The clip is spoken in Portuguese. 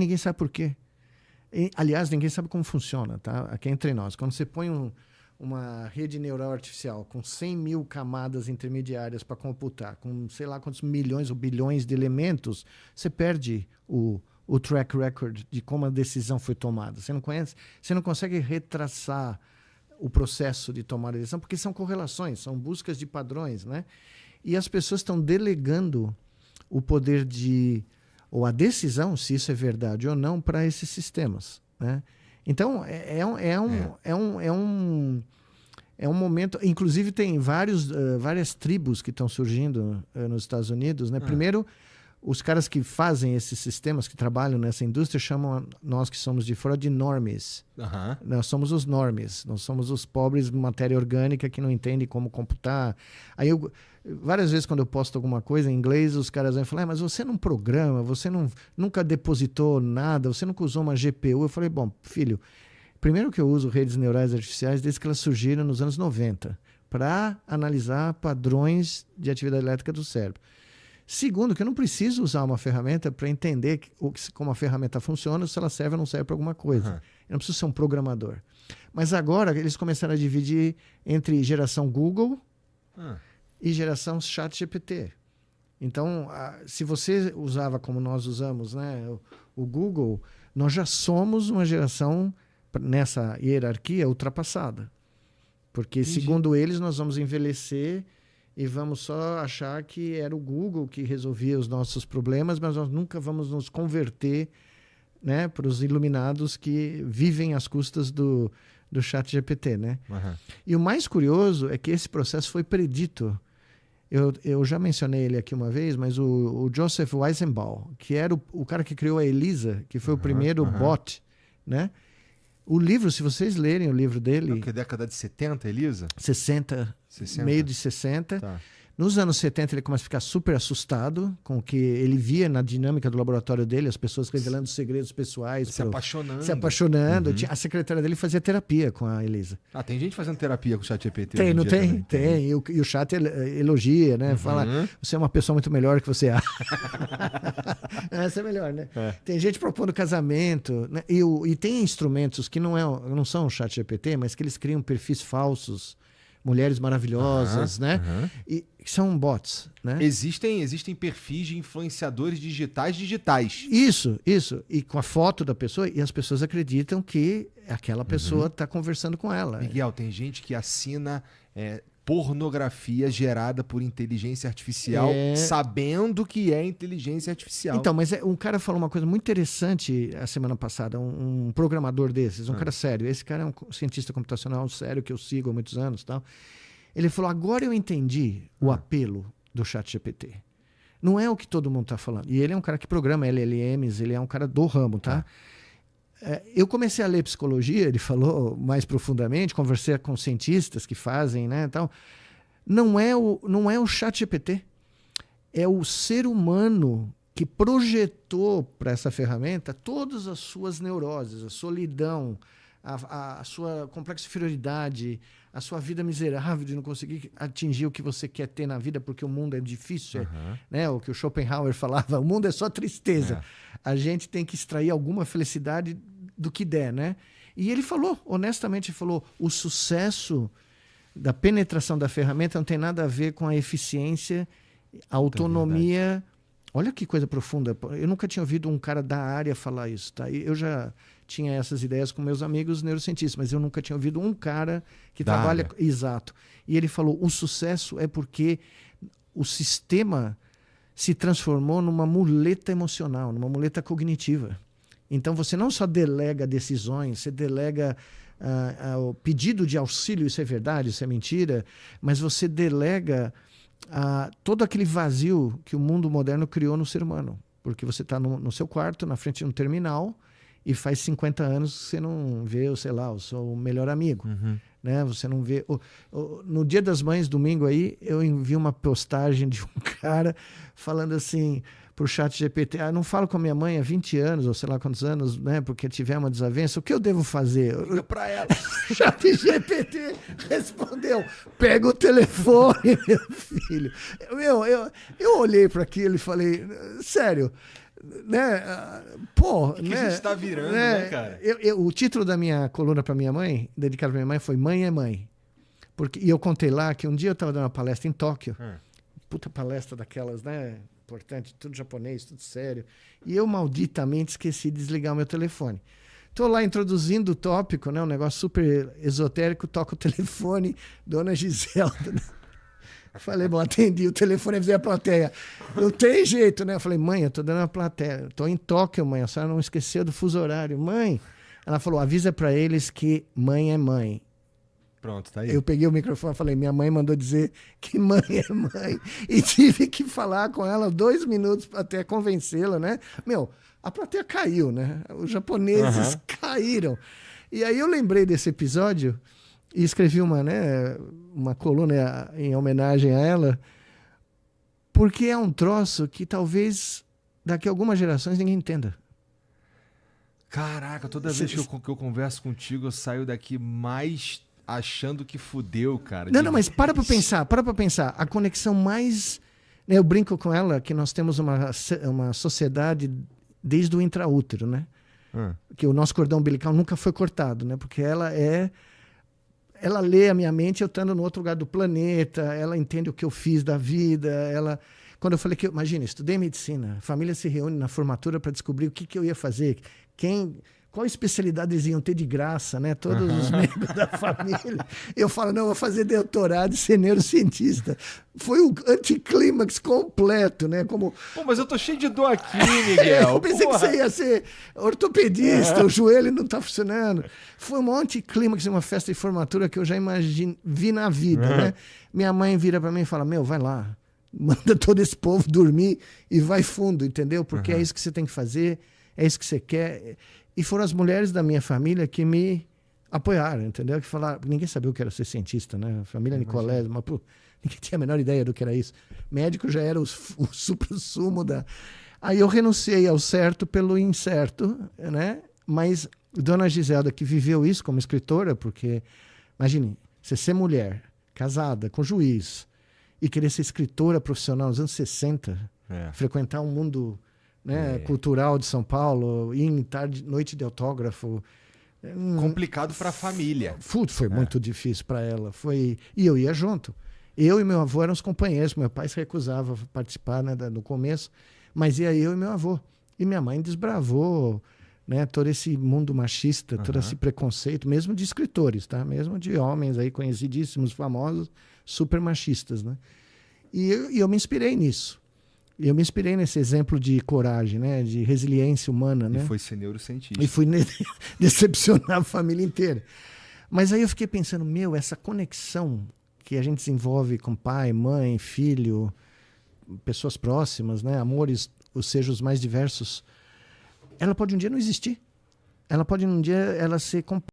Ninguém sabe por quê. Aliás, ninguém sabe como funciona, tá? Aqui é entre nós. Quando você põe uma rede neural artificial com 100 mil camadas intermediárias para computar, com sei lá quantos milhões ou bilhões de elementos, você perde o track record de como a decisão foi tomada. Você não consegue retraçar o processo de tomar a decisão, porque são correlações, são buscas de padrões, né? E as pessoas estão delegando o poder ou a decisão, se isso é verdade ou não, para esses sistemas, né? Então, é um momento... Inclusive, tem várias tribos que estão surgindo nos Estados Unidos, né? Primeiro, os caras que fazem esses sistemas, que trabalham nessa indústria, chamam nós que somos de fora de normies. Nós somos os normies. Nós somos os pobres de matéria orgânica que não entendem como computar. Aí várias vezes, quando eu posto alguma coisa em inglês, os caras vão falar, mas você não programa, você nunca depositou nada, você nunca usou uma GPU. Eu falei, bom, filho, primeiro que eu uso redes neurais artificiais desde que elas surgiram nos anos 90, para analisar padrões de atividade elétrica do cérebro. Segundo, que eu não preciso usar uma ferramenta para entender como a ferramenta funciona, se ela serve ou não serve para alguma coisa. Eu não preciso ser um programador. Mas agora eles começaram a dividir entre geração Google e geração ChatGPT. Então, se você usava como nós usamos, né, o Google, nós já somos uma geração, nessa hierarquia, ultrapassada. Porque, segundo eles, nós vamos envelhecer e vamos só achar que era o Google que resolvia os nossos problemas, mas nós nunca vamos nos converter, né, para os iluminados que vivem às custas do ChatGPT, né? E o mais curioso é que esse processo foi predito. Eu já mencionei ele aqui uma vez, mas o Joseph Weizenbaum, que era o cara que criou a ELISA, que foi o primeiro bot, né? O livro, se vocês lerem o livro dele... Que década de 70, Elisa? 60, meio de 60. Tá. Nos anos 70 ele começa a ficar super assustado com o que ele via na dinâmica do laboratório dele, as pessoas revelando segredos pessoais. Se apaixonando. A secretária dele fazia terapia com a Elisa. Tem gente fazendo terapia com o ChatGPT. Tem, não tem? Tem. E o chat elogia, né? Fala, você é uma pessoa muito melhor que você acha. Essa é melhor, né? Tem gente propondo casamento, né? E tem instrumentos que não são o ChatGPT, mas que eles criam perfis falsos, mulheres maravilhosas, né? E são bots, né? Existem perfis de influenciadores digitais. Isso. E com a foto da pessoa, e as pessoas acreditam que aquela pessoa está conversando com ela. Miguel, tem gente que assina pornografia gerada por inteligência artificial, sabendo que é inteligência artificial. Então, mas um cara falou uma coisa muito interessante a semana passada, um programador desses, um cara sério. Esse cara é um cientista computacional sério que eu sigo há muitos anos, tal. Ele falou, agora eu entendi o apelo do ChatGPT. Não é o que todo mundo está falando. E ele é um cara que programa LLMs, ele é um cara do ramo, tá? Eu comecei a ler psicologia, ele falou mais profundamente, conversei com cientistas que fazem, né, tal. Não é o ChatGPT, é o ser humano que projetou para essa ferramenta todas as suas neuroses, a solidão, a sua complexa inferioridade, a sua vida miserável de não conseguir atingir o que você quer ter na vida porque o mundo é difícil, né? O que o Schopenhauer falava, o mundo é só tristeza. A gente tem que extrair alguma felicidade do que der, né? E ele falou, honestamente, o sucesso da penetração da ferramenta não tem nada a ver com a eficiência, a autonomia. Olha que coisa profunda. Eu nunca tinha ouvido um cara da área falar isso, tá? Eu já tinha essas ideias com meus amigos neurocientistas, mas eu nunca tinha ouvido um cara que trabalha... Exato. E ele falou, o sucesso é porque o sistema se transformou numa muleta emocional, numa muleta cognitiva. Então, você não só delega decisões, você delega o pedido de auxílio, isso é verdade, isso é mentira, mas você delega todo aquele vazio que o mundo moderno criou no ser humano. Porque você está no seu quarto, na frente de um terminal, e faz 50 anos que você não vê, sei lá, o seu melhor amigo. Né? Você não vê... No Dia das Mães, domingo aí, eu envi uma postagem de um cara falando assim pro ChatGPT, não falo com a minha mãe há 20 anos, ou sei lá quantos anos, né, porque tiver uma desavença, o que eu devo fazer? Liga pra ela. O ChatGPT respondeu, pega o telefone, meu filho. Eu olhei para aquilo e falei, sério, né? Pô, que né? a gente tá virando, né, cara? O título da minha coluna para minha mãe, dedicado para minha mãe, foi Mãe é Mãe. E eu contei lá que um dia eu estava dando uma palestra em Tóquio, puta palestra daquelas, né? Importante, tudo japonês, tudo sério. E eu malditamente esqueci de desligar o meu telefone. Estou lá introduzindo o tópico, né? Um negócio super esotérico, toca o telefone, Dona Giselda. Né? Falei, bom, atendi o telefone, avisei a plateia. Não tem jeito, né? Eu falei, mãe, eu tô dando uma plateia. Tô em Tóquio, mãe, a senhora não esqueceu do fuso horário. Mãe, ela falou, avisa para eles que mãe é mãe. Pronto, tá aí. Eu peguei o microfone e falei, minha mãe mandou dizer que mãe é mãe. E tive que falar com ela 2 minutos até convencê-la, né? Meu, a plateia caiu, né? Os japoneses caíram. E aí eu lembrei desse episódio e escrevi uma coluna em homenagem a ela, porque é um troço que talvez daqui a algumas gerações ninguém entenda. Caraca, toda vez que eu converso contigo, eu saio daqui mais achando que fudeu, cara. Não, mas para pra pensar. A conexão mais... Né, eu brinco com ela que nós temos uma sociedade desde o intraútero, né? Que o nosso cordão umbilical nunca foi cortado, né? Porque ela lê a minha mente eu estando no outro lugar do planeta, ela entende o que eu fiz da vida, quando eu falei que, imagina, estudei medicina, a família se reúne na formatura para descobrir o que eu ia fazer, qual especialidade eles iam ter de graça, né? Todos os membros da família. Eu falo, não, eu vou fazer doutorado e ser neurocientista. Foi um anticlímax completo, né? Pô, mas eu tô cheio de dor aqui, Miguel. Eu pensei que você ia ser ortopedista, o joelho não tá funcionando. Foi um anticlímax, uma festa de formatura que eu já vi na vida, né? Minha mãe vira para mim e fala, meu, vai lá, manda todo esse povo dormir e vai fundo, entendeu? Porque é isso que você tem que fazer, é isso que você quer. E foram as mulheres da minha família que me apoiaram, entendeu? Que falaram, ninguém sabia o que era ser cientista, né? A família Nicolés, mas pô, ninguém tinha a menor ideia do que era isso. Médico já era o supra-sumo da... Aí eu renunciei ao certo pelo incerto, né? Mas Dona Giselda, que viveu isso como escritora, porque, imagine, você ser mulher, casada, com juiz, e querer ser escritora profissional nos anos 60, frequentar um mundo... Né, cultural de São Paulo, ir em noite de autógrafo. Complicado para a família. Foi muito difícil para ela. E eu ia junto. Eu e meu avô eram os companheiros. Meu pai se recusava a participar, né, no começo, mas ia eu e meu avô. E minha mãe desbravou, né, todo esse mundo machista, todo esse preconceito, mesmo de escritores, tá? Mesmo de homens aí conhecidíssimos, famosos, super machistas. Né? E eu me inspirei nisso. Eu me inspirei nesse exemplo de coragem, né? De resiliência humana. Né? E foi ser neurocientista. E fui decepcionar a família inteira. Mas aí eu fiquei pensando, essa conexão que a gente desenvolve com pai, mãe, filho, pessoas próximas, né? Amores, sejam os mais diversos, ela pode um dia não existir. Ela pode um dia ser